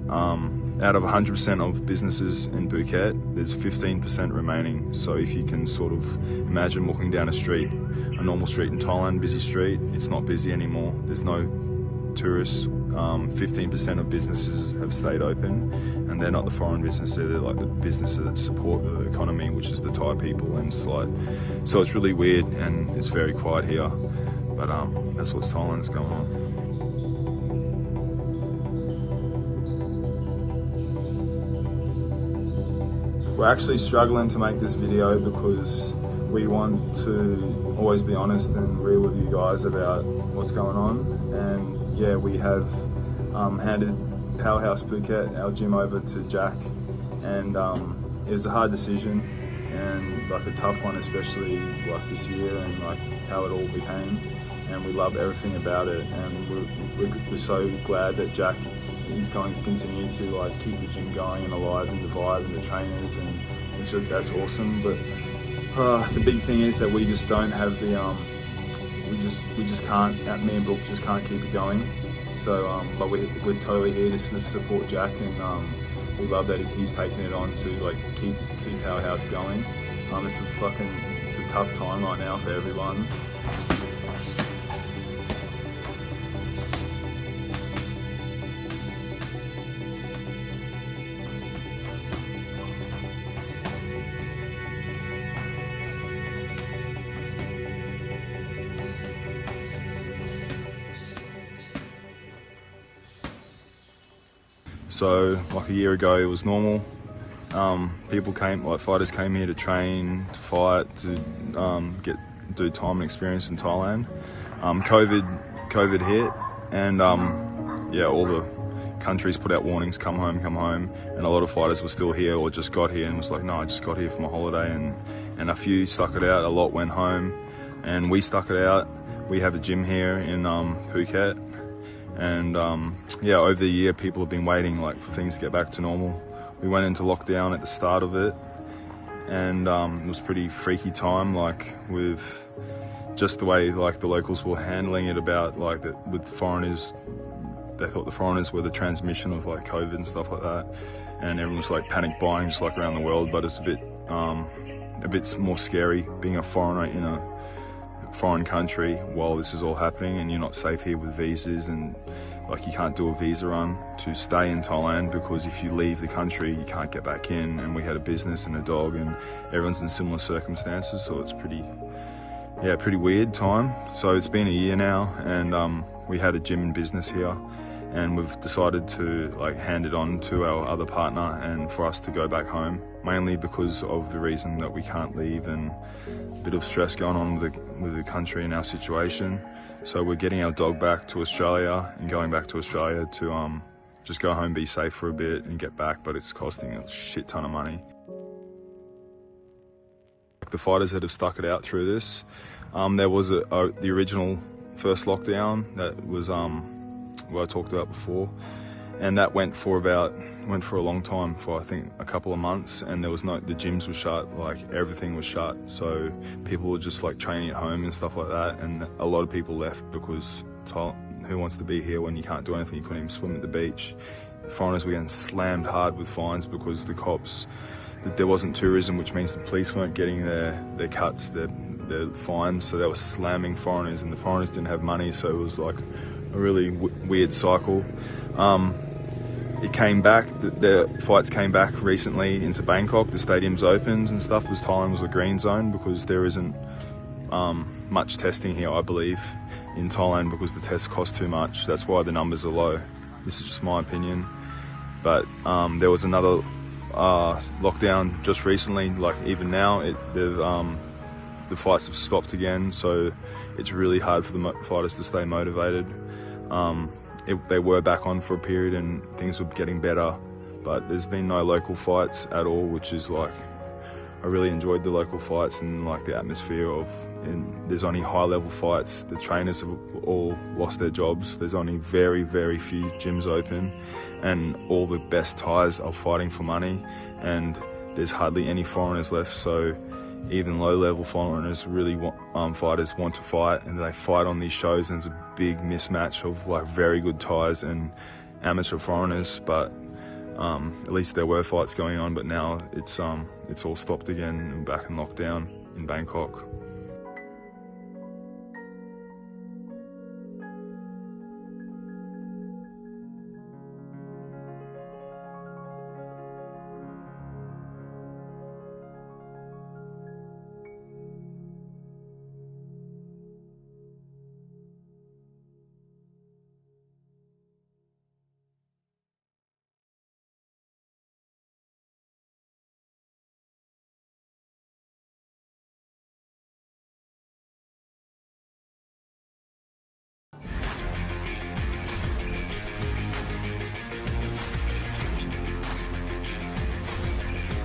Out of 100% of businesses in Phuket, there's 15% remaining. So if you can sort of imagine walking down a street, a normal street in Thailand, busy street, it's not busy anymore. There's no tourists. 15% of businesses have stayed open, and they're not the foreign businesses, they're like the businesses that support the economy, which is the Thai people. And so it's really weird, and it's very quiet here, but that's what Thailand's going on. We're actually struggling to make this video because we want to always be honest and real with you guys about what's going on. And yeah, we have handed Powerhouse Phuket, our gym, over to Jack, and it was a hard decision and like a tough one, especially like this year and like how it all became. And we love everything about it, and we're so glad that Jack is going to continue to like keep the gym going and alive, and the vibe and the trainers, and that's awesome. But the big thing is that we just don't have the we just can't, me and Brooke just can't keep it going. So but we're totally here to support Jack, and we love that he's taking it on to like keep Powerhouse going. It's a tough time right now for everyone. So like a year ago it was normal. Fighters came here to train, to fight, to do time and experience in Thailand. COVID hit, and all the countries put out warnings, come home, and a lot of fighters were still here or just got here and was like, no, I just got here for my holiday, and a few stuck it out, a lot went home, and we stuck it out. We have a gym here in Phuket. And over the year people have been waiting like for things to get back to normal. We went into lockdown at the start of it, and it was a pretty freaky time, like with just the way like the locals were handling it, about like that with foreigners. They thought the foreigners were the transmission of like COVID and stuff like that, and everyone was like panic buying just like around the world. But it's a bit more scary being a foreigner in a foreign country while this is all happening, and you're not safe here with visas, and like you can't do a visa run to stay in Thailand, because if you leave the country you can't get back in. And we had a business and a dog, and everyone's in similar circumstances, so it's pretty weird time. So it's been a year now, and we had a gym and business here, and we've decided to like hand it on to our other partner and for us to go back home, mainly because of the reason that we can't leave and a bit of stress going on with the country and our situation. So we're getting our dog back to Australia and going back to Australia to just go home, be safe for a bit and get back, but it's costing a shit ton of money. The fighters that have stuck it out through this, there was the original first lockdown that was what I talked about before, and that went for a long time, for I think a couple of months, and the gyms were shut, like everything was shut, so people were just like training at home and stuff like that. And a lot of people left because who wants to be here when you can't do anything? You couldn't even swim at the beach. Foreigners were getting slammed hard with fines because there wasn't tourism, which means the police weren't getting their cuts, their fines, so they were slamming foreigners, and the foreigners didn't have money, so it was like a really weird cycle. It came back, the fights came back recently into Bangkok, the stadiums opened and stuff, because Thailand was a green zone, because there isn't much testing here, I believe, in Thailand, because the tests cost too much. That's why the numbers are low. This is just my opinion. But there was another lockdown just recently, like even now, the fights have stopped again, so it's really hard for the fighters to stay motivated. They were back on for a period and things were getting better, but there's been no local fights at all, which is like, I really enjoyed the local fights and like the atmosphere and there's only high level fights. The trainers have all lost their jobs. There's only very, very few gyms open, and all the best Thais are fighting for money, and there's hardly any foreigners left. So even low-level foreigners fighters want to fight, and they fight on these shows, and it's a big mismatch of like very good Thais and amateur foreigners. But At least there were fights going on, but now it's all stopped again and back in lockdown in Bangkok.